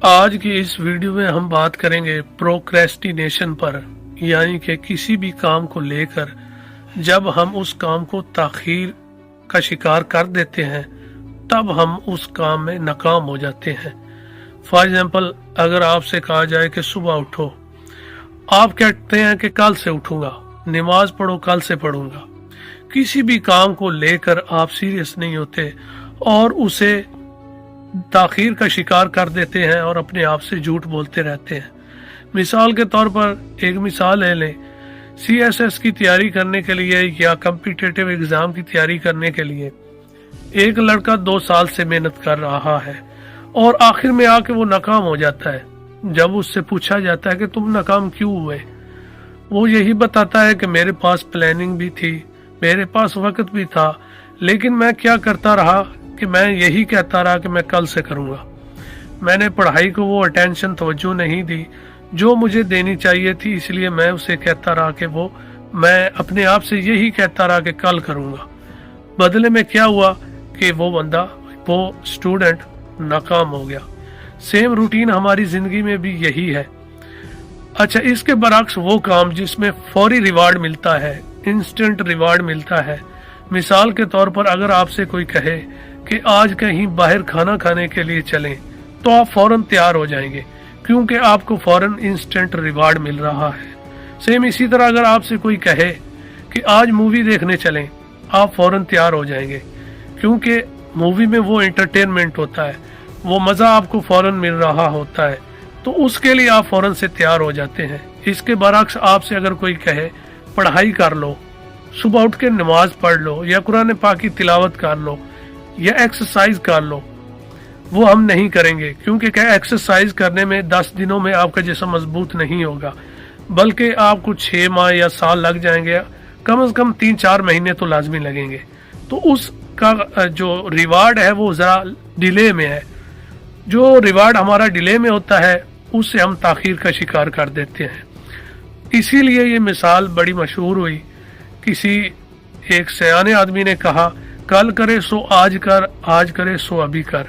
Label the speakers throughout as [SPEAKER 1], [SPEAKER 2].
[SPEAKER 1] आज की इस वीडियो में हम बात करेंगे प्रोक्रेस्टिनेशन पर, यानी कि किसी भी काम को लेकर जब हम उस काम को ताखीर का शिकार कर देते हैं तब हम उस काम में नाकाम हो जाते हैं। फॉर एग्जाम्पल, अगर आपसे कहा जाए कि सुबह उठो, आप कहते हैं कि कल से उठूंगा, नमाज पढ़ो कल से पढ़ूंगा। किसी भी काम को लेकर आप सीरियस नहीं होते और उसे ताखीर का शिकार कर देते हैं और अपने आप से झूठ बोलते रहते हैं। मिसाल के तौर पर एक मिसाल ले लें, CSS की तैयारी करने के लिए या कम्पिटिटिव एग्जाम की तैयारी करने के लिए एक लड़का 2 साल से मेहनत कर रहा है और आखिर में आके वो नाकाम हो जाता है। जब उससे पूछा जाता है कि तुम नाकाम क्यों हुए, वो यही बताता है कि मेरे पास प्लानिंग भी थी, मेरे पास वक्त भी था, लेकिन मैं क्या करता रहा कि मैं यही कहता रहा कि मैं कल से करूंगा। मैंने पढ़ाई को वो अटेंशन तवज्जो नहीं दी जो मुझे देनी चाहिए थी, इसलिए मैं उसे कहता रहा कि मैं अपने आप से यही कहता रहा कि कल करूंगा। बदले में क्या हुआ कि वो स्टूडेंट नाकाम हो गया। सेम रूटीन हमारी जिंदगी में भी यही है। अच्छा, इसके बरक्स वो काम जिसमें फौरी रिवार्ड मिलता है, इंस्टेंट रिवार्ड मिलता है। मिसाल के तौर पर अगर आपसे कोई कहे कि आज कहीं बाहर खाना खाने के लिए चलें, तो आप फौरन तैयार हो जाएंगे क्योंकि आपको फौरन इंस्टेंट रिवार्ड मिल रहा है। सेम इसी तरह अगर आपसे कोई कहे कि आज मूवी देखने चलें, आप फौरन तैयार हो जाएंगे क्योंकि मूवी में वो एंटरटेनमेंट होता है, वो मज़ा आपको फौरन मिल रहा होता है, तो उसके लिए आप फौरन से तैयार हो जाते हैं। इसके बरक्स आपसे अगर कोई कहे पढ़ाई कर लो, सुबह उठ के नमाज पढ़ लो या कुरान पाक की तिलावत कर लो या एक्सरसाइज कर लो, वो हम नहीं करेंगे क्योंकि क्या एक्सरसाइज करने में 10 दिनों में आपका जिस्म मजबूत नहीं होगा, बल्कि आपको 6 माह या साल लग जाएंगे, कम से कम 3-4 महीने तो लाजमी लगेंगे। तो उसका जो रिवार्ड है वो ज़रा डिले में है। जो रिवार्ड हमारा डिले में होता है उससे हम ताखीर का शिकार कर देते हैं। इसीलिए ये मिसाल बड़ी मशहूर हुई। किसी एक सयाने आदमी ने कहा, कल करे सो आज कर, आज करे सो अभी कर।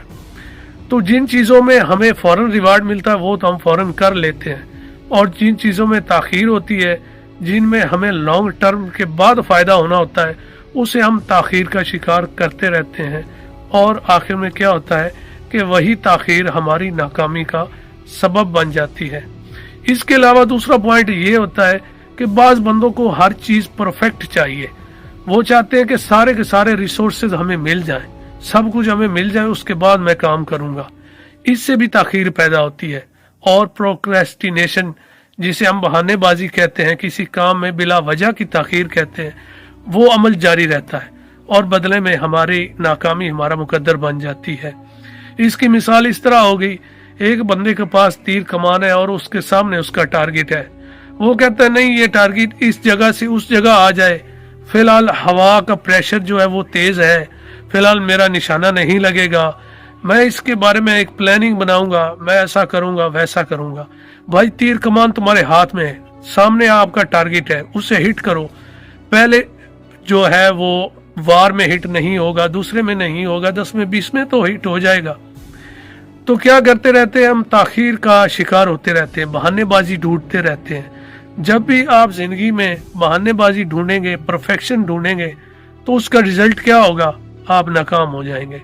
[SPEAKER 1] तो जिन चीज़ों में हमें फौरन रिवार्ड मिलता है वो तो हम फौरन कर लेते हैं, और जिन चीज़ों में ताखीर होती है, जिनमें हमें लॉन्ग टर्म के बाद फ़ायदा होना होता है, उसे हम ताखीर का शिकार करते रहते हैं और आखिर में क्या होता है कि वही ताखीर हमारी नाकामी का सबब बन जाती है। इसके अलावा दूसरा पॉइंट ये होता है कि बाज़ बंदों को हर चीज़ परफेक्ट चाहिए। वो चाहते हैं कि सारे के सारे रिसोर्सेज हमें मिल जाएं, सब कुछ हमें मिल जाए, उसके बाद मैं काम करूंगा। इससे भी ताखीर पैदा होती है। और प्रोक्रेस्टिनेशन, जिसे हम बहानेबाजी कहते हैं, किसी काम में बिला वजह की ताखीर कहते हैं, वो अमल जारी रहता है और बदले में हमारी नाकामी हमारा मुकद्दर बन जाती है। इसकी मिसाल इस तरह हो गई, एक बंदे के पास तीर कमान है और उसके सामने उसका टारगेट है। वो कहता है नहीं, ये टारगेट इस जगह से उस जगह आ जाए, फिलहाल हवा का प्रेशर जो है वो तेज है, फिलहाल मेरा निशाना नहीं लगेगा, मैं इसके बारे में एक प्लानिंग बनाऊंगा, मैं ऐसा करूंगा वैसा करूंगा। भाई, तीर कमान तुम्हारे हाथ में है, सामने आपका टारगेट है, उसे हिट करो। पहले जो है वो वार में हिट नहीं होगा, दूसरे में नहीं होगा, 10 में 20 में तो हिट हो जाएगा। तो क्या करते रहते हैं हम, ताखीर का शिकार होते रहते हैं, बहानेबाजी ढूंढते रहते हैं। जब भी आप जिंदगी में बहानेबाजी ढूंढेंगे, परफेक्शन ढूंढेंगे, तो उसका रिजल्ट क्या होगा, आप नाकाम हो जाएंगे,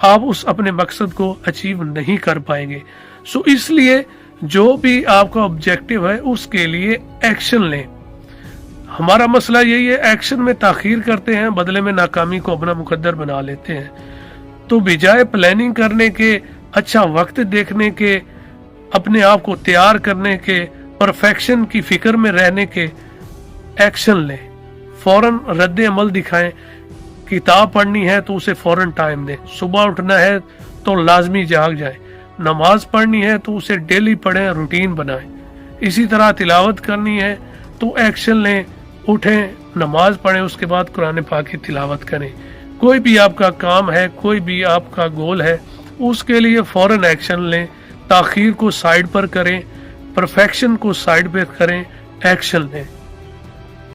[SPEAKER 1] आप उस अपने मकसद को अचीव नहीं कर पाएंगे। सो इसलिए जो भी आपका ऑब्जेक्टिव है उसके लिए एक्शन लें। हमारा मसला यही है, एक्शन में ताखीर करते हैं, बदले में नाकामी को अपना मुकद्दर बना लेते हैं। तो बजाय प्लानिंग करने के, अच्छा वक्त देखने के, अपने आप को तैयार करने के, परफेक्शन की फिक्र में रहने के, एक्शन लें, फौरन रद्द अमल दिखाएं। किताब पढ़नी है तो उसे फौरन टाइम दें, सुबह उठना है तो लाजमी जाग जाए, नमाज पढ़नी है तो उसे डेली पढ़ें, रूटीन बनाएं। इसी तरह तिलावत करनी है तो एक्शन लें, उठें, नमाज पढ़ें, उसके बाद कुरान पाक की तिलावत करें। कोई भी आपका काम है, कोई भी आपका गोल है, उसके लिए फौरन एक्शन लें, ताखीर को साइड पर करें, परफेक्शन को साइड पर करें, एक्शन लें।